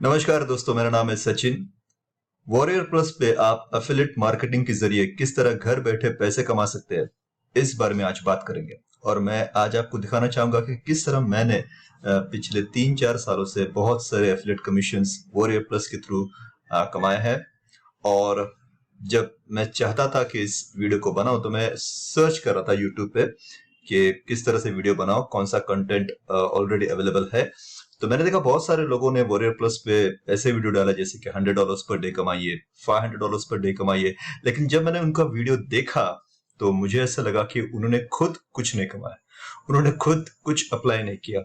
नमस्कार दोस्तों, मेरा नाम है सचिन। वॉरियर प्लस पे आप एफिलिएट मार्केटिंग के जरिए किस तरह घर बैठे पैसे कमा सकते हैं, इस बारे में आज बात करेंगे। और मैं आज आपको दिखाना चाहूंगा कि किस तरह मैंने पिछले 3-4 सालों से बहुत सारे एफिलिएट कमीशंस वॉरियर प्लस के थ्रू कमाए हैं। और जब मैं चाहता था कि इस वीडियो को बनाऊं तो मैं सर्च कर रहा था यूट्यूब पे कि किस तरह से वीडियो बनाओ, कौन सा कंटेंट ऑलरेडी अवेलेबल है। तो मैंने देखा बहुत सारे लोगों ने वॉरियर प्लस पे ऐसे वीडियो डाला जैसे कि $100 पर डे कमाइए, $500 पर डे कमाइए। लेकिन जब मैंने उनका वीडियो देखा तो मुझे ऐसा लगा कि उन्होंने खुद कुछ नहीं कमाया, उन्होंने खुद कुछ अप्लाई नहीं किया,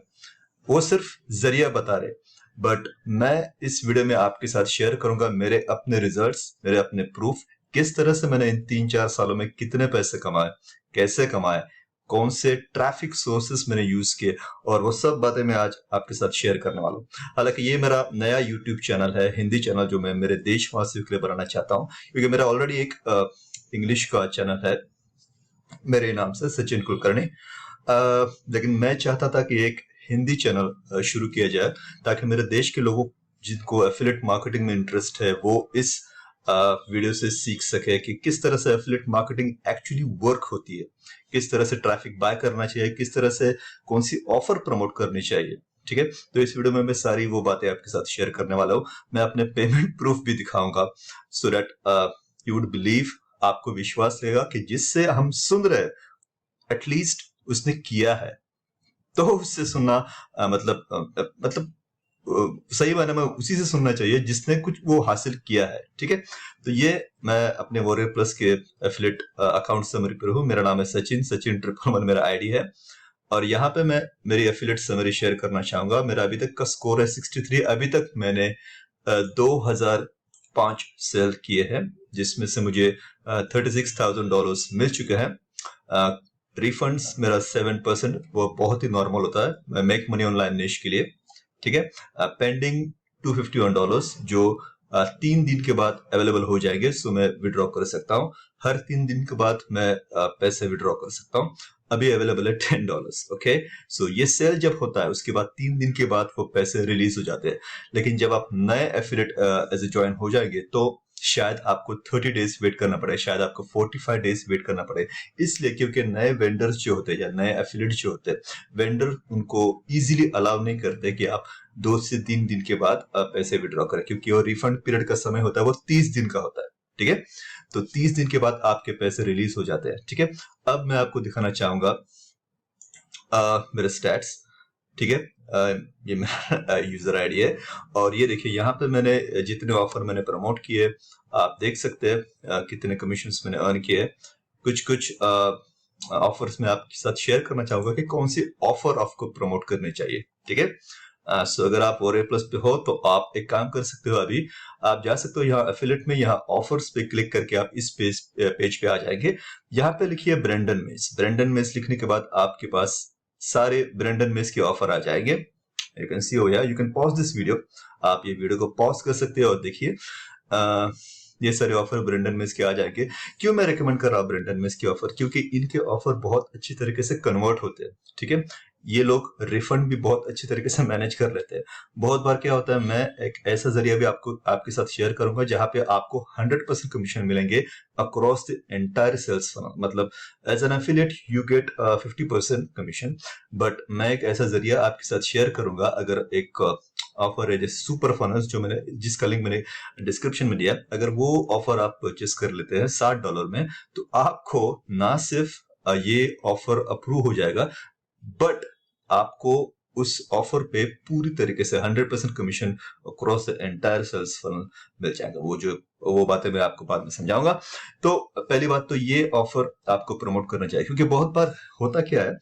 वो सिर्फ जरिया बता रहे। बट मैं इस वीडियो में आपके साथ शेयर करूंगा मेरे अपने रिजल्ट्स, मेरे अपने प्रूफ, किस तरह से मैंने इन 3-4 सालों में कितने पैसे कमाए, कैसे कमाए, कौन से ट्रैफिक सोर्सेस मैंने यूज किए, और वो सब बातें मैं आज आपके साथ शेयर करने वाला हूँ। हालांकि ये मेरा नया यूट्यूब चैनल है, हिंदी चैनल, जो मैं मेरे देशवासियों के लिए बनाना चाहता हूँ, क्योंकि मेरा ऑलरेडी एक इंग्लिश का चैनल है मेरे नाम से, सचिन कुलकर्णी। लेकिन मैं चाहता था कि एक हिंदी चैनल शुरू किया जाए ताकि मेरे देश के लोगों जिनको एफिलिएट मार्केटिंग में इंटरेस्ट है वो इस वीडियो से सीख सके कि किस तरह से एफिलिएट मार्केटिंग एक्चुअली वर्क होती है, किस तरह से ट्रैफिक बाय करना चाहिए, किस तरह से कौन सी ऑफर प्रमोट करनी चाहिए। ठीक है, तो इस वीडियो में मैं सारी वो बातें आपके साथ शेयर करने वाला हूँ। मैं अपने पेमेंट प्रूफ भी दिखाऊंगा so that you would believe, आपको विश्वास रहेगा कि जिससे हम सुन रहे एटलीस्ट उसने किया है। तो उससे सुनना मतलब सही मायने में उसी से सुनना चाहिए जिसने कुछ वो हासिल किया है। ठीक है, तो ये मैं अपने वॉरियर प्लस के एफिलिएट अकाउंट समरी पर हूँ। मेरा नाम है सचिन, सचिन 111 मेरा आईडी है। और यहाँ पे मैं मेरी एफिलिएट समरी शेयर करना चाहूंगा। मेरा अभी तक का स्कोर है 63। अभी तक मैंने 2005 सेल किए हैं, जिसमें से मुझे $36,000 मिल चुके हैं। रिफंड्स मेरा 7%, वो बहुत ही नॉर्मल होता है मेक मनी ऑनलाइन निश के लिए। ठीक है, पेंडिंग $251 जो 3 दिन के बाद अवेलेबल हो जाएंगे, सो मैं विड्रॉ कर सकता हूँ। हर 3 दिन के बाद मैं पैसे विड्रॉ कर सकता हूँ। अभी अवेलेबल है $10। ओके, सो ये सेल जब होता है उसके बाद 3 दिन के बाद वो पैसे रिलीज हो जाते हैं। लेकिन जब आप नए एफिलिएट एज ए ज्वाइन हो जाएंगे तो शायद आपको 30 डेज वेट करना पड़े, शायद आपको 45 डेज वेट करना पड़े। इसलिए क्योंकि नए वेंडर्स जो होते हैं या नए एफिलिएट जो होते हैं, वेंडर उनको इजीली अलाउ नहीं करते कि आप 2 से 3 दिन के बाद पैसे विड्रॉ करें, क्योंकि वो रिफंड पीरियड का समय होता है वो 30 दिन का होता है। ठीक है, तो 30 दिन के बाद आपके पैसे रिलीज हो जाते हैं। ठीक है, अब मैं आपको दिखाना चाहूंगा मेरे स्टैट्स। ठीक है, ये मेरा यूजर आईडी है। और ये देखिए, यहाँ पे मैंने जितने ऑफर मैंने प्रमोट किए आप देख सकते हैं, कितने कमीशंस मैंने अर्न किए। कुछ ऑफर्स में आपके साथ शेयर करना चाहूंगा कि कौन सी ऑफर आपको प्रमोट करनी चाहिए। ठीक है, सो अगर आप वॉरियर प्लस पे हो तो आप एक काम कर सकते हो, अभी आप जा सकते हो यहाँ एफिलिएट में, यहाँ ऑफर्स पे क्लिक करके आप इस पेज पे आ जाएंगे। यहाँ पे लिखिए ब्रेंडन मेस। ब्रेंडन मेस लिखने के बाद आपके पास सारे ब्रेंडन मेस के ऑफर आ जाएंगे। You can C, you can pause this video. आप ये वीडियो को पॉज कर सकते हो और देखिए ये सारे ऑफर ब्रेंडन मेस के आ जाएंगे। क्यों मैं रिकमेंड कर रहा हूँ ब्रेंडन मेस के ऑफर? क्योंकि इनके ऑफर बहुत अच्छी तरीके से कन्वर्ट होते हैं। ठीक है, ये लोग रिफंड भी बहुत अच्छी तरीके से मैनेज कर लेते हैं। बहुत बार क्या होता है, मैं एक ऐसा जरिया भी आपके साथ शेयर करूंगा जहां पे आपको 100% कमीशन मिलेंगे across the entire sales funnel. मतलब as an affiliate you get 50% commission. But मैं एक ऐसा जरिया आपके साथ शेयर करूंगा, अगर एक ऑफर है जैसे सुपर फनल्स, जो मैंने जिसका लिंक मैंने डिस्क्रिप्शन में दिया, अगर वो ऑफर आप परचेस कर लेते हैं $60 में, तो आपको ना सिर्फ ये ऑफर अप्रूव हो जाएगा, बट आपको उस ऑफर पे पूरी तरीके से 100% commission across the entire sales funnel मिल जाएगा। वो बातें मैं आपको बाद में समझाऊंगा। तो पहली बात तो ये ऑफर आपको प्रमोट करना चाहिए, क्योंकि बहुत बार होता क्या है,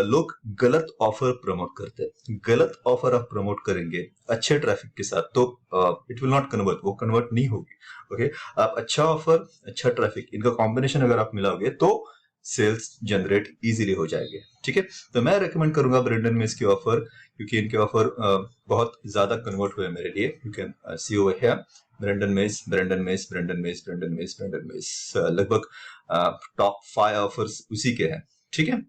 लोग गलत ऑफर प्रमोट करते हैं। गलत ऑफर आप प्रमोट करेंगे अच्छे ट्रैफिक के साथ तो इट विल नॉट कन्वर्ट, वो कन्वर्ट नहीं होगी। ओके, आप अच्छा ऑफर, अच्छा ट्रैफिक, इनका कॉम्बिनेशन अगर आप मिलाओगे तो सेल्स जनरेट इजीली हो जाएंगे। ठीक है, तो मैं रेकमेंड करूंगा ब्रेंडन मेस की ऑफर, क्योंकि इनके ऑफर बहुत ज्यादा कन्वर्ट हुए मेरे लिए। You can see over here Brendan Mace, Brendan Mace, Brendan Mace, Brendan Mace, Brendan Mace, लगभग टॉप 5 ऑफर्स उसी के हैं। ठीक है,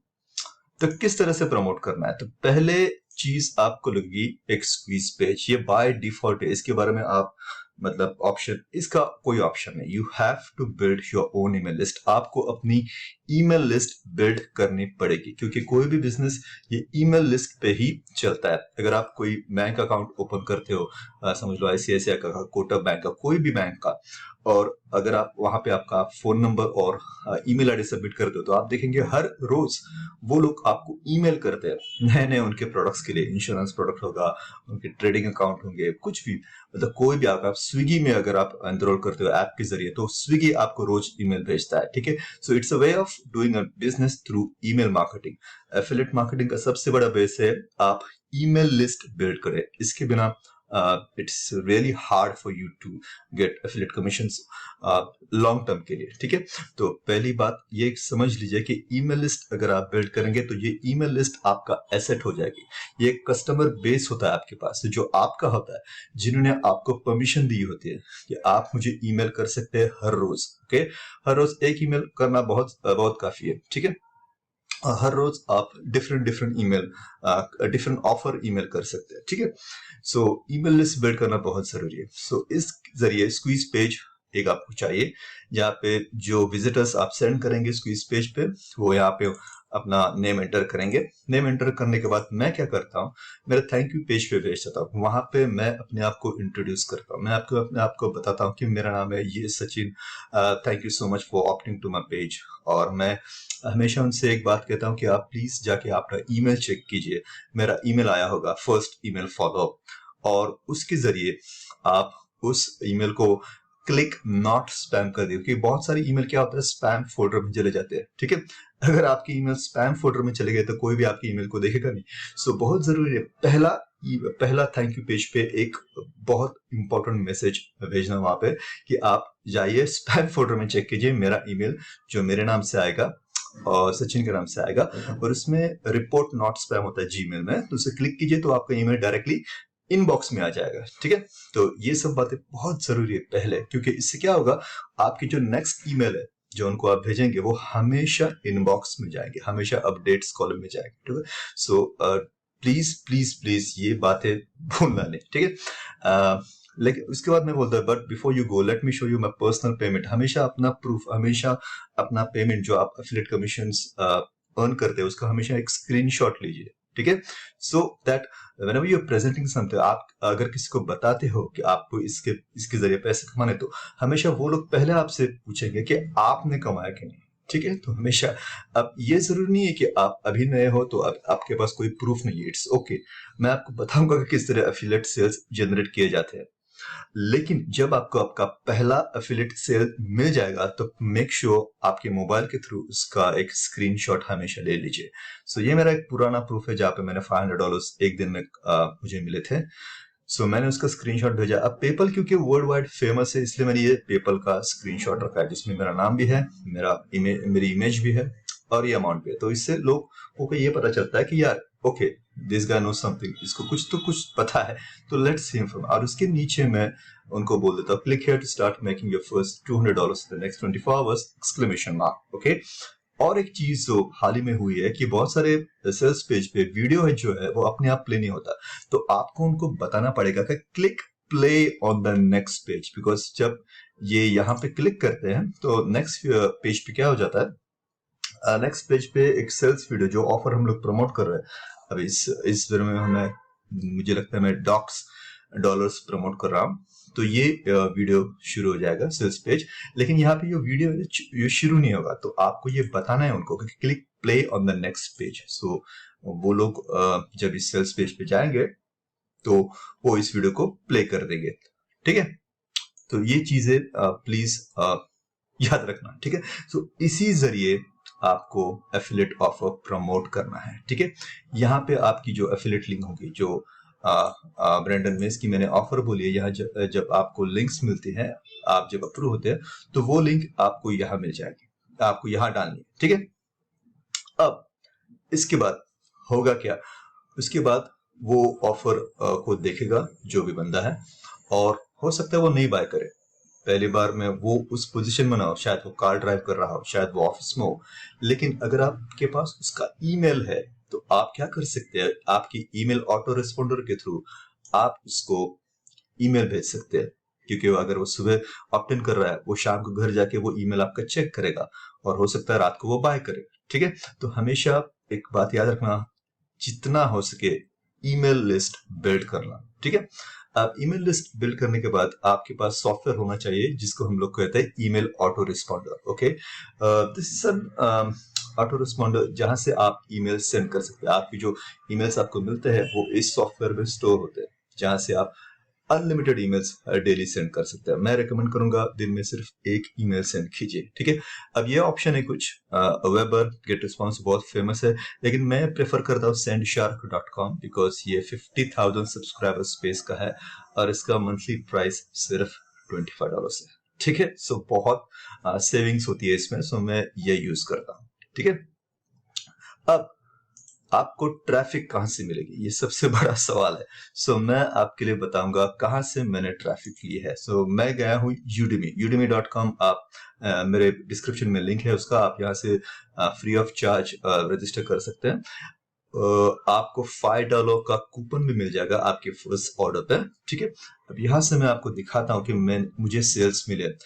तो किस तरह से प्रमोट करना है? तो पहले चीज आपको लगेगी एक स्क्वीज पेज, ये बाय डिफॉल्ट है, इसके बारे में आप मतलब ऑप्शन, इसका कोई ऑप्शन नहीं। You have to build your own email list, आपको अपनी ईमेल लिस्ट बिल्ड करनी पड़ेगी, क्योंकि कोई भी बिजनेस ये ईमेल लिस्ट पे ही चलता है। अगर आप कोई बैंक अकाउंट ओपन करते हो, समझ लो आईसीआईसीआई का, कोटक बैंक का, कोई भी बैंक का, और अगर आप वहां पे आपका फोन नंबर और ईमेल आईडी सबमिट करते हो, तो आप देखेंगे हर रोज वो लोग आपको ईमेल करते हैं नए नए उनके प्रोडक्ट्स के लिए। इंश्योरेंस प्रोडक्ट होगा, उनके ट्रेडिंग अकाउंट होंगे, कुछ भी, मतलब कोई भी आप स्विगी में अगर आप एनरोल करते हो ऐप के जरिए, तो स्विगी आपको रोज ईमेल भेजता है, ठीक है। So it's a way of doing a business through email marketing. Affiliate marketing का सबसे बड़ा बेस है आप ईमेल लिस्ट बिल्ड करें, इसके बिना it's really hard for you to get affiliate commissions long term के लिए, ठीक है। तो पहली बात ये समझ लीजिए कि ईमेल लिस्ट अगर आप बिल्ड करेंगे तो ये ईमेल लिस्ट आपका एसेट हो जाएगी। ये एक कस्टमर बेस होता है आपके पास, जो आपका होता है, जिन्होंने आपको परमिशन दी होती है कि आप मुझे ईमेल कर सकते हैं हर रोज, ओके। हर रोज एक ईमेल करना बहुत बहुत काफी है, ठीक है। हर रोज आप different email, different offer email कर सकते हैं, ठीक है। सो ईमेल लिस्ट बिल्ड करना बहुत जरूरी है। सो इस जरिए स्क्वीज पेज एक आपको चाहिए, जहाँ पे जो विजिटर्स आप सेंड करेंगे स्क्वीज पेज पे, वो यहाँ पे अपना नेम एंटर करेंगे। नेम एंटर करने के बाद मैं क्या करता हूँ, मेरा थैंक यू पेज पे भेज देता हूँ। वहां पे मैं अपने आप को इंट्रोड्यूस करता हूँ, मैं आपको अपने आप को बताता हूँ कि मेरा नाम है ये Sachin, thank you so much for opting to my page. और मैं हमेशा उनसे एक बात कहता हूँ कि आप प्लीज जाके आपका ईमेल चेक कीजिए, मेरा ईमेल आया होगा, फर्स्ट ईमेल फॉलोअप, और उसके जरिए आप उस ईमेल को क्लिक नॉट स्पैम कर दिए, क्योंकि बहुत सारे ईमेल क्या होता है स्पैम फोल्डर में चले जाते हैं, ठीक है। अगर आपकी ईमेल स्पैम फोल्डर में चले गए तो कोई भी आपकी ईमेल को देखेगा नहीं। सो बहुत जरूरी है, पहला थैंक यू पेज पे एक बहुत इंपॉर्टेंट मैसेज भेजना वहां पे कि आप जाइए स्पैम फोल्डर में चेक कीजिए मेरा ईमेल जो मेरे नाम से आएगा और सचिन के नाम से आएगा, और उसमें रिपोर्ट नॉट स्पैम होता है जीमेल में, तो उसे क्लिक कीजिए तो आपका ईमेल डायरेक्टली इनबॉक्स में आ जाएगा, ठीक है। तो ये सब बातें बहुत जरूरी है पहले, क्योंकि इससे क्या होगा, आपकी जो नेक्स्ट ईमेल है जो उनको आप भेजेंगे वो हमेशा इनबॉक्स में जाएंगे, हमेशा अपडेट्स कॉलम में जाएंगे, ठीक है। सो प्लीज प्लीज प्लीज ये बातें भूलना नहीं, ठीक है। लेकिन उसके बाद मैं बोलता हूँ, but before you go let me show you my personal payment. हमेशा अपना प्रूफ, हमेशा अपना पेमेंट जो आप एफिलिएट कमीशंस अर्न करते हैं उसका हमेशा एक स्क्रीनशॉट लीजिए, ठीक है। So that whenever you are presenting something, आप अगर किसी को बताते हो कि आपको इसके जरिए पैसे कमाने, तो हमेशा वो लोग पहले आपसे पूछेंगे कि आपने कमाया कि नहीं, ठीक है। तो हमेशा, अब ये जरूरी नहीं है कि आप अभी नए हो तो आपके पास कोई प्रूफ नहीं है, इट्स ओके। मैं आपको बताऊंगा कि किस तरह एफिलिएट सेल्स जनरेट किए जाते हैं, लेकिन जब आपको आपका पहला एफिलिएट सेल मिल जाएगा तो मेक श्योर आपके मोबाइल के थ्रू उसका एक स्क्रीनशॉट हमेशा ले लीजिए। सो ये मेरा एक पुराना प्रूफ है जहाँ पे मैंने $500 एक दिन में मुझे मिले थे। सो मैंने उसका स्क्रीनशॉट भेजा। अब पेपल क्योंकि वर्ल्ड वाइड फेमस है, इसलिए मैंने ये पेपल का स्क्रीनशॉट रखा है, जिसमें मेरा नाम भी है, मेरी इमेज भी है और ये अमाउंट भी है। तो इससे लोगों को ये पता चलता है कि यार okay, this guy know something, इसको कुछ पता है, तो लेट्स सी हिम फ्रॉम। और उसके नीचे मैं उनको बोल देता हूँ click here to start making your first $200 in the next 24 hours exclamation mark, okay. और एक चीज जो हाल ही में हुई है कि बहुत सारे सेल्स पेज पे वीडियो है जो है वो अपने आप प्ले नहीं होता, तो आपको उनको बताना पड़ेगा कि click play on the next page, because जब ये यहाँ पे क्लिक करते हैं तो नेक्स्ट पेज पे क्या हो जाता है, नेक्स्ट पेज पे एक सेल्स वीडियो जो ऑफर हम लोग प्रमोट कर रहे हैं, अब इस वीडियो में हमें, मुझे लगता है मैं $डॉक्स प्रमोट कर रहा हूँ, तो ये वीडियो शुरू हो जाएगा सेल्स पेज। लेकिन यहाँ पे ये वीडियो ये शुरू नहीं होगा, तो आपको ये बताना है उनको कि click play on the next page. So वो लोग जब इस सेल्स पेज पे जाएंगे तो वो इस वीडियो को प्ले कर देंगे, ठीक है। तो ये चीजें प्लीज याद रखना, ठीक है। सो इसी जरिए आपको एफिलिएट ऑफर प्रमोट करना है, ठीक है। यहाँ पे आपकी जो एफिलिएट लिंक होगी, जो ब्रेंडन मेस की मैंने ऑफर बोली है, यहाँ जब आपको लिंक्स मिलती हैं, आप जब अप्रूव होते हैं तो वो लिंक आपको यहाँ मिल जाएगी, आपको यहाँ डालनी है, ठीक है। अब इसके बाद होगा क्या, उसके बाद वो ऑफर को देखेगा जो भी बंदा है, और हो सकता है वो नहीं बाय करे, पहली बार में वो उस पोजीशन में ना हो, शायद वो कार ड्राइव कर रहा हो, शायद वो ऑफिस में हो, लेकिन अगर आपके पास उसका ईमेल है तो आप क्या कर सकते हैं, आपकी ईमेल ऑटो रिस्पॉन्डर के थ्रू आप उसको ईमेल भेज सकते हैं, क्योंकि अगर वो सुबह ऑप्ट इन कर रहा है, वो शाम को घर जाके वो ईमेल आपका चेक करेगा और हो सकता है रात को वो बाय करे। ठीक है, तो हमेशा एक बात याद रखना, जितना हो सके ईमेल लिस्ट बिल्ड करना। ठीक है, अब ईमेल लिस्ट बिल्ड करने के बाद आपके पास सॉफ्टवेयर होना चाहिए जिसको हम लोग कहते हैं email auto responder. Okay, this is an auto responder जहां से आप ईमेल सेंड कर सकते हैं। आपकी जो ईमेल्स आपको मिलते हैं वो इस सॉफ्टवेयर में स्टोर होते हैं, जहां से आप अनलिमिटेड ईमेल्स डेली सेंड कर सकते हैं। मैं रेकमेंड करूंगा दिन में सिर्फ एक ईमेल सेंड कीजिए। ठीक है, अब ये ऑप्शन है कुछ वेबर गेट रिस्पॉन्स बहुत फेमस है, लेकिन मैं प्रेफर करता हूँ sendshark.com बिकॉज ये 50,000 सब्सक्राइबर स्पेस का है और इसका मंथली प्राइस सिर्फ $25 है। ठीक है, सो बहुत सेविंग्स होती है इसमें, सो मैं ये यूज करता हूँ। ठीक है, अब आपको ट्रैफिक कहां से मिलेगी, ये सबसे बड़ा सवाल है। सो मैं आपके लिए बताऊंगा कहां से मैंने ट्रैफिक ली है। सो मैं गया हूं udemy.com। आप मेरे डिस्क्रिप्शन में लिंक है उसका, आप यहां से फ्री ऑफ चार्ज रजिस्टर कर सकते हैं। आपको $5 का कूपन भी मिल जाएगा आपके फर्स्ट ऑर्डर पे। ठीक है, अब यहां से मैं आपको दिखाता हूं कि मुझे सेल्स मिले।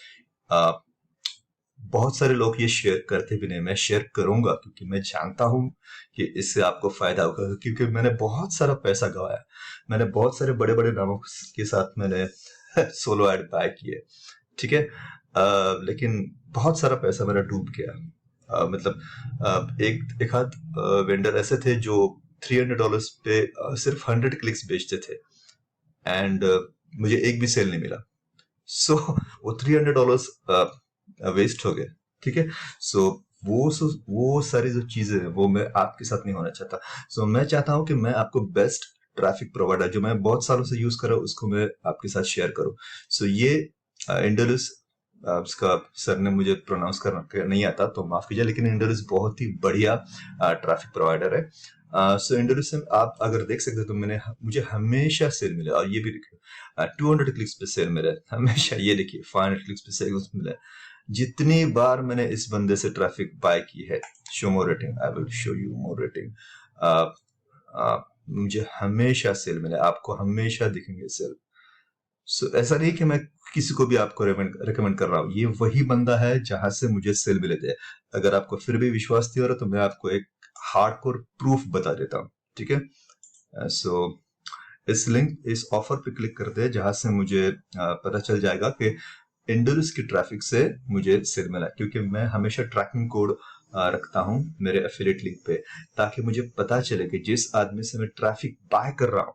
बहुत सारे लोग ये शेयर करते भी नहीं, मैं शेयर करूंगा क्योंकि मैं जानता हूं कि इससे आपको फायदा होगा, क्योंकि मैंने बहुत सारा पैसा गवाया। मैंने बहुत सारे बड़े बड़े नामों के साथ मैंने सोलो ऐड बाय किए। ठीक है, लेकिन बहुत सारा पैसा मेरा डूब गया। मतलब एक आध वेंडर ऐसे थे जो $300 पे सिर्फ 100 क्लिक्स बेचते थे एंड मुझे एक भी सेल नहीं मिला। सो वो $300 वेस्ट हो गए। ठीक है, सो वो सारी जो चीजें हैं वो मैं आपके साथ नहीं होना चाहता। सो मैं चाहता हूं कि मैं आपको बेस्ट ट्रैफिक प्रोवाइडर जो मैं बहुत सालों से यूज कर रहा हूं उसको मैं आपके साथ शेयर करूं। सो ये इंडलस, उसका सर ने मुझे प्रोनाउंस करना नहीं आता तो माफ कीजिए, लेकिन इंडलस बहुत ही बढ़िया ट्रैफिक प्रोवाइडर है। सो इंडलस से आप अगर देख सकते हो तो मुझे हमेशा सेल मिले, और ये भी देखिए 200 क्लिक्स पे सेल मिले हमेशा। ये देखिए 500 क्लिक्स पे सेल मिले। जितनी बार मैंने इस बंदे से ट्रैफिक बाय की है, show more rating, I will show you more rating. मुझे हमेशा सेल मिले, आपको हमेशा दिखेंगे सेल। सो ऐसा नहीं कि मैं किसी को भी आपको रेकमेंड कर रहा हूँ, ये वही बंदा है जहां से मुझे सेल मिले थे। अगर आपको फिर भी विश्वास नहीं हो रहा तो मैं आपको एक हार्डकोर प्रूफ बता देता हूँ। ठीक है, सो इस लिंक, इस ऑफर पे क्लिक करते हैं जहां से मुझे पता चल जाएगा कि इंडलस की ट्रैफिक से मुझे सेल मिला, क्योंकि मैं हमेशा ट्रैकिंग कोड रखता हूं मेरे एफिलिएट लिंक पे, ताकि मुझे पता चले कि जिस आदमी से मैं ट्रैफिक बाय कर रहा हूं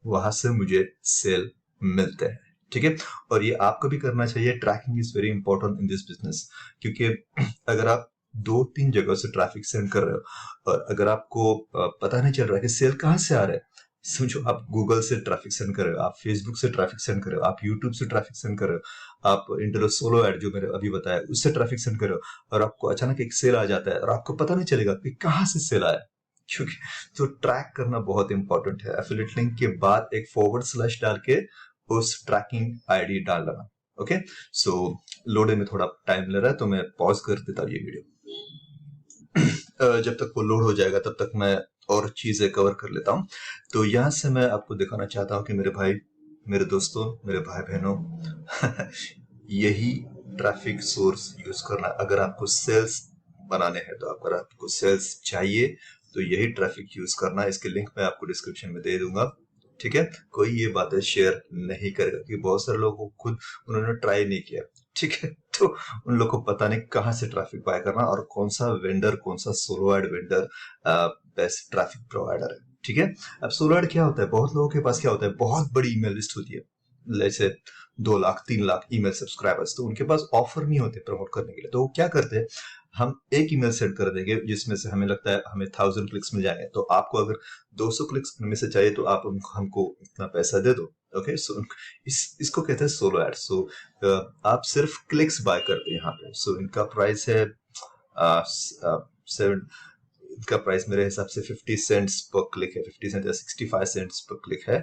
वहां से मुझे सेल मिलते हैं। ठीक है, और ये आपको भी करना चाहिए। Tracking is very important in this business, क्योंकि अगर आप 2-3 जगह से ट्रैफिक सेंड कर रहे हो और अगर आपको पता नहीं चल रहा है कि सेल कहां से आ रहा है, समझो आप गूगल से ट्रैफिक सेंड कर रहे हो, आप फेसबुक से ट्रैफिक सेंड कर रहे हो, आप यूट्यूब से ट्रैफिक सेंड कर रहे हो, आप इंटरनेट सोलो ऐड जो मैंने अभी बताया उससे ट्रैफिक सेंड कर रहे हो, और आपको अचानक एक सेल आ जाता है और आपको पता नहीं चलेगा कि कहां से सेल आया। क्योंकि तो ट्रैक करना बहुत इंपॉर्टेंट है। एफिलिएट लिंक के बाद एक फॉरवर्ड / डाल के उस ट्रैकिंग आईडी डाल लेना। ओके, सो लोड में थोड़ा टाइम ले रहा है तो मैं पॉज कर देता हूँ ये वीडियो। जब तक वो लोड हो जाएगा तब तक मैं और चीजें कवर कर लेता हूं। तो यहां से मैं आपको दिखाना चाहता हूं कि मेरे भाई, मेरे दोस्तों, मेरे भाई बहनों यही ट्रैफिक सोर्स यूज करना। अगर आपको सेल्स बनाने हैं तो अगर आपको सेल्स चाहिए तो यही ट्रैफिक यूज करना। इसके लिंक मैं आपको डिस्क्रिप्शन में दे दूंगा। ठीक है, कोई ये बातें शेयर नहीं करेगा कि बहुत सारे लोगों को खुद उन्होंने ट्राई नहीं किया। ठीक है, तो उन लोगों को पता नहीं कहां से ट्रैफिक बाय करना और कौन सा वेंडर, कौन सा solo ad vendor best traffic provider है। ठीक है, अब सोलो एड क्या होता है, बहुत लोगों के पास क्या होता है, बहुत बड़ी ईमेल लिस्ट होती है, जैसे 2 लाख 3 लाख ईमेल सब्सक्राइबर्स, तो उनके पास ऑफर नहीं होते प्रमोट करने के लिए। तो वो क्या करते हैं, हम एक ईमेल सेंड कर देंगे जिसमें से हमें लगता है हमें 1000 क्लिक्स मिल जाएंगे, तो आपको अगर 200 क्लिक्स में से चाहिए तो आप हमको इतना पैसा दे दो। ओके, सो इसको कहते हैं सोलो एड। सो आप सिर्फ क्लिक्स बाय करते हैं यहाँ पे। सो इनका प्राइस है 7, इनका प्राइस मेरे हिसाब से 50 सेंट्स पर क्लिक है, 50 सेंट या 65 सेंट्स पर क्लिक है।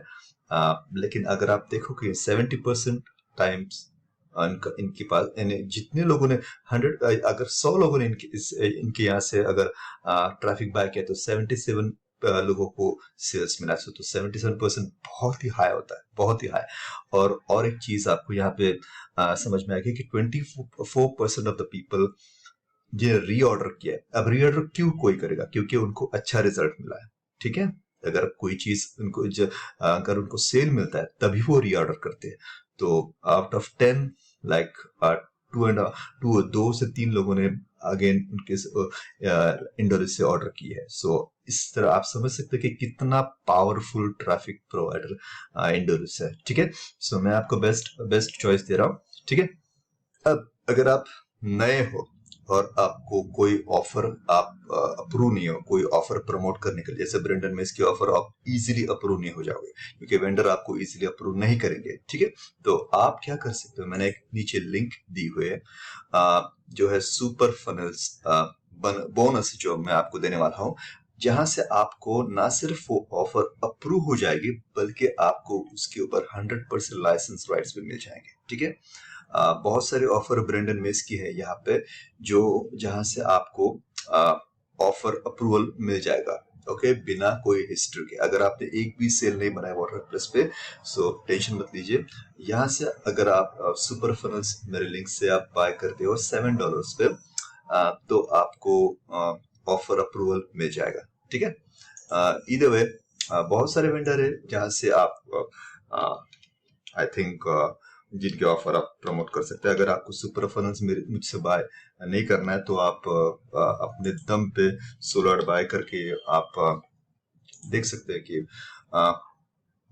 लेकिन अगर आप देखो कि 70% टाइम्स इनके पास, जितने लोगों ने 100, अगर 100 लोगों ने इनके यहाँ से अगर ट्रैफिक बाय किया तो 77 लोगों को सेल्स मिला। तो 77% बहुत ही हाई होता है, बहुत ही हाई। और एक चीज आपको यहाँ पे समझ में आएगी कि 24% ऑफ द पीपल जो रीऑर्डर किया है। अब रीऑर्डर क्यों कोई करेगा? क्योंकि उनको अच्छा रिजल्ट मिला है, ठीक है। अगर कोई चीज उनको अगर उनको सेल मिलता है तभी वो रीऑर्डर करते हैं। तो आउट ऑफ 10 लाइक दो से तीन लोगों ने अगेन उनके इंडोलिस से ऑर्डर की है। सो इस तरह आप समझ सकते हैं कि कितना पावरफुल ट्रैफिक प्रोवाइडर इंडोलिस है, ठीक है। सो मैं आपको बेस्ट चॉइस दे रहा हूँ, ठीक है। अब अगर आप नए हो और आपको कोई ऑफर आप अप्रूव नहीं हो, कोई ऑफर प्रमोट करने के लिए, जैसे ब्रेंडन मेस की ऑफर, आप इजीली अप्रूव नहीं हो जाओगे क्योंकि वेंडर आपको इजीली अप्रूव नहीं करेंगे, ठीक है। तो आप क्या कर सकते हो, मैंने एक नीचे लिंक दी हुई है जो है सुपर फनल्स बोनस, जो मैं आपको देने वाला हूँ, जहां से आपको ना सिर्फ वो ऑफर अप्रूव हो जाएगी बल्कि आपको उसके ऊपर 100% लाइसेंस राइट्स भी मिल जाएंगे, ठीक है। बहुत सारे ऑफर ब्रेंडन मेस की है यहाँ पे, जो जहां से आपको ऑफर अप्रूवल मिल जाएगा, ओके, बिना कोई हिस्ट्री के। अगर आपने एक भी सेल नहीं बनाया वाटरप्रेस पे, सो टेंशन मत लीजिए। यहाँ से अगर आप सुपर फनल्स मेरे लिंक से आप बाय करते हो $7 पे, तो आपको ऑफर अप्रूवल मिल जाएगा, ठीक है। इधर वे बहुत सारे वेंडर है जहां से आप आई थिंक जिनके ऑफर आप प्रमोट कर सकते हैं। अगर आपको सुपर फनल्स मुझसे बाय नहीं करना है तो आप अपने दम पे सोलो एड बाय करके आप देख सकते हैं कि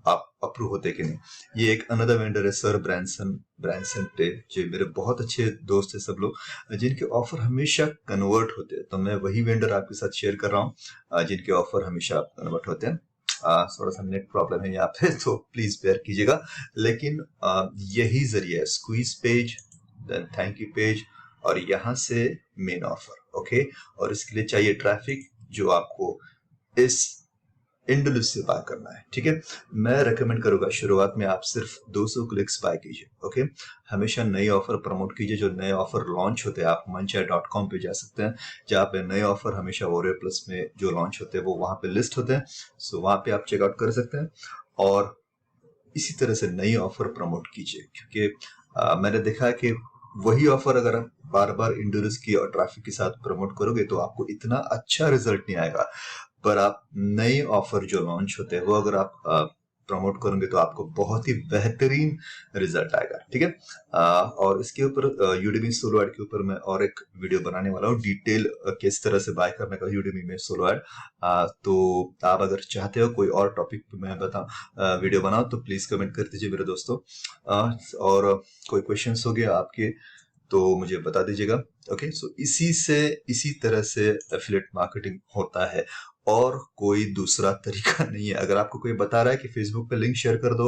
आप अप्रूव होते कि नहीं। ये एक अनदर वेंडर है सर ब्रांसन टे, जो मेरे बहुत अच्छे दोस्त है सब लोग, जिनके ऑफर हमेशा कन्वर्ट होते हैं। तो मैं वही वेंडर आपके साथ शेयर कर रहा हूँ जिनके ऑफर हमेशा कन्वर्ट होते हैं। थोड़ा सा नेट प्रॉब्लम है यहाँ पे तो प्लीज बेयर कीजिएगा, लेकिन यही जरिया है, squeeze page, then thank you page, और यहाँ से मेन ऑफर, ओके। और इसके लिए चाहिए ट्रैफिक जो आपको इस इंडोलिस से बाय करना है, ठीक है। मैं रेकमेंड करूंगा शुरुआत में आप सिर्फ 200 क्लिक्स बाय कीजिए, ओके। हमेशा नए ऑफर प्रमोट कीजिए, जो नए ऑफर लॉन्च होते हैं आप मंचा.com पे जा सकते हैं, जहाँ पे नए ऑफर हमेशा वॉरियर प्लस में जो लॉन्च होते हैं वो वहां पे लिस्ट होते हैं। सो वहां पे आप चेकआउट कर सकते हैं और इसी तरह से नई ऑफर प्रमोट कीजिए, क्योंकि मैंने देखा है कि वही ऑफर अगर आप बार बार इंडोलिस की और ट्रैफिक के साथ प्रमोट करोगे तो आपको इतना अच्छा रिजल्ट नहीं आएगा। पर आप नए ऑफर जो लॉन्च होते हैं वो अगर आप प्रमोट करोगे तो आपको बहुत ही बेहतरीन रिजल्ट आएगा, ठीक है। और इसके ऊपर यूडेमी सोलो एड के ऊपर मैं और एक वीडियो बनाने वाला हूँ, डिटेल किस तरह से बाय करने का यूडेमी में सोलो एड। तो आप अगर चाहते हो कोई और टॉपिक पे मैं वीडियो बनाऊं तो प्लीज कमेंट कर दीजिए मेरे दोस्तों। और कोई क्वेश्चंस हो गया आपके तो मुझे बता दीजिएगा, ओके। सो इसी तरह से एफिलिएट मार्केटिंग होता है और कोई दूसरा तरीका नहीं है। अगर आपको कोई बता रहा है कि फेसबुक पे लिंक शेयर कर दो,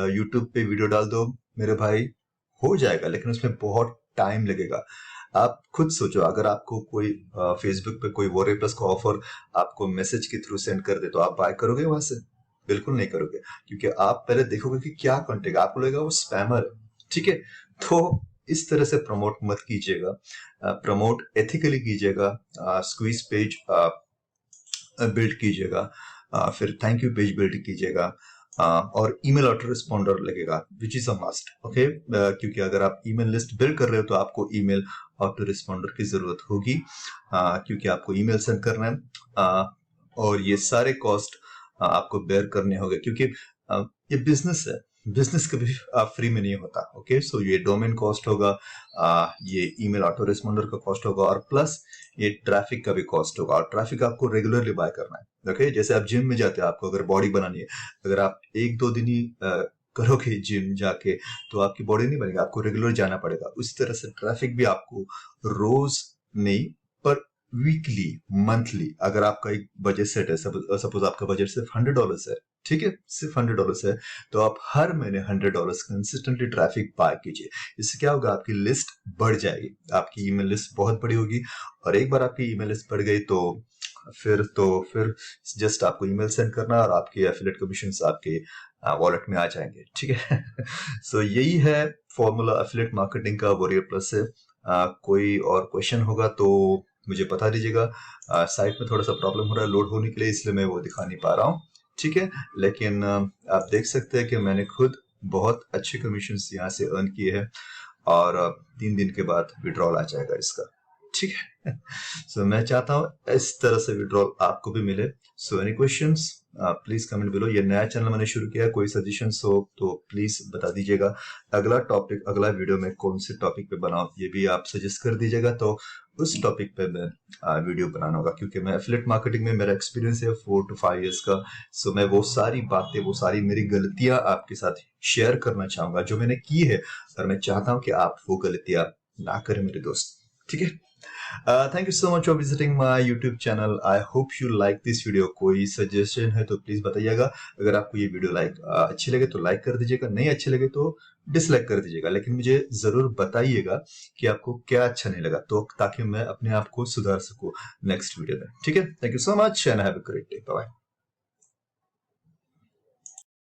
यूट्यूब पे वीडियो डाल दो, मेरे भाई हो जाएगा, लेकिन उसमें बहुत टाइम लगेगा। आप खुद सोचो, अगर आपको कोई फेसबुक पे कोई वॉरियर प्लस का ऑफर आपको मैसेज के थ्रू सेंड कर दे तो आप बाय करोगे वहां से? बिल्कुल नहीं करोगे, क्योंकि आप पहले देखोगे कि क्या कंटेंट, आपको लगेगा वो स्पैमर है, ठीक है। तो इस तरह से प्रमोट मत कीजिएगा, प्रमोट एथिकली कीजिएगा। स्क्वीज पेज बिल्ड कीजिएगा, फिर थैंक यू पेज बिल्ड कीजिएगा, और ईमेल ऑटो रिस्पॉन्डर लगेगा, which is a must, okay. क्योंकि अगर आप ईमेल लिस्ट बिल्ड कर रहे हो तो आपको ईमेल ऑटो रिस्पॉन्डर की जरूरत होगी, क्योंकि आपको ईमेल सेंड करना है, और ये सारे कॉस्ट आपको बेयर करने होंगे, क्योंकि ये बिजनेस है, बिजनेस कभी फ्री में नहीं होता, ओके। सो ये डोमेन कॉस्ट होगा, ये ईमेल ऑटो रिस्पॉन्डर का कॉस्ट होगा, और प्लस ये ट्रैफिक का भी कॉस्ट होगा, और ट्रैफिक आपको रेगुलरली बाय करना है, ओके। जैसे आप जिम में जाते हैं, आपको अगर बॉडी बनानी है, अगर आप 1-2 दिन ही करोगे जिम जाके तो आपकी बॉडी नहीं बनेगी, आपको रेगुलर जाना पड़ेगा। उसी तरह से ट्रैफिक भी आपको रोज नहीं पर वीकली, मंथली, अगर आपका एक बजट सेट है, सपोज आपका बजट सिर्फ $100 है, ठीक है, सिर्फ $100 है, तो आप हर महीने $100 कंसिस्टेंटली ट्रैफिक बाय कीजिए। इससे क्या होगा, आपकी लिस्ट बढ़ जाएगी, आपकी ईमेल लिस्ट बहुत बड़ी होगी, और एक बार आपकी ईमेल लिस्ट बढ़ गई तो फिर जस्ट आपको ईमेल सेंड करना और आपके एफिलिएट कमीशंस आपके वॉलेट में आ जाएंगे, ठीक है। सो यही है फॉर्मूला एफिलिएट मार्केटिंग का वॉरियर प्लस से। कोई और क्वेश्चन होगा तो मुझे बता दीजिएगा। साइट में थोड़ा सा प्रॉब्लम हो रहा है लोड होने के लिए, इसलिए मैं वो दिखा नहीं पा रहा हूँ। ठीक है, लेकिन आप देख सकते हैं कि मैंने खुद बहुत अच्छे कमीशन यहाँ से अर्न किए हैं और 3 दिन के बाद विड्रॉल आ जाएगा इसका। ठीक है। सो मैं चाहता हूँ इस तरह से विड्रॉल आपको भी मिले। So any questions please comment below. ये नया चैनल मैंने शुरू किया है, कोई सजेशंस हो तो प्लीज बता दीजिएगा। अगला टॉपिक, अगला वीडियो में कौन से टॉपिक पे बनाऊं ये भी आप सजेस्ट कर दीजिएगा, तो उस टॉपिक पे मैं वीडियो बनाना होगा। क्योंकि मैं एफिलिएट मार्केटिंग में मेरा एक्सपीरियंस है 4 to 5 इयर्स का। सो मैं वो सारी बातें, वो सारी मेरी गलतियां आपके साथ शेयर करना चाहूंगा जो मैंने की है, और मैं चाहता हूं कि आप वो गलतियां ना करें मेरे दोस्त। ठीक है। Thank you so much for visiting my YouTube channel. I hope you like this video. कोई सजेशन है तो प्लीज बताइएगा। अगर आपको ये वीडियो अच्छी लगे तो लाइक कर दीजिएगा, नहीं अच्छी लगे तो डिसलाइक कर दीजिएगा, लेकिन मुझे जरूर बताइएगा कि आपको क्या अच्छा नहीं लगा, तो ताकि मैं अपने आप को सुधार सकूं नेक्स्ट वीडियो में। ठीक है, thank you so much and have a great day. Bye.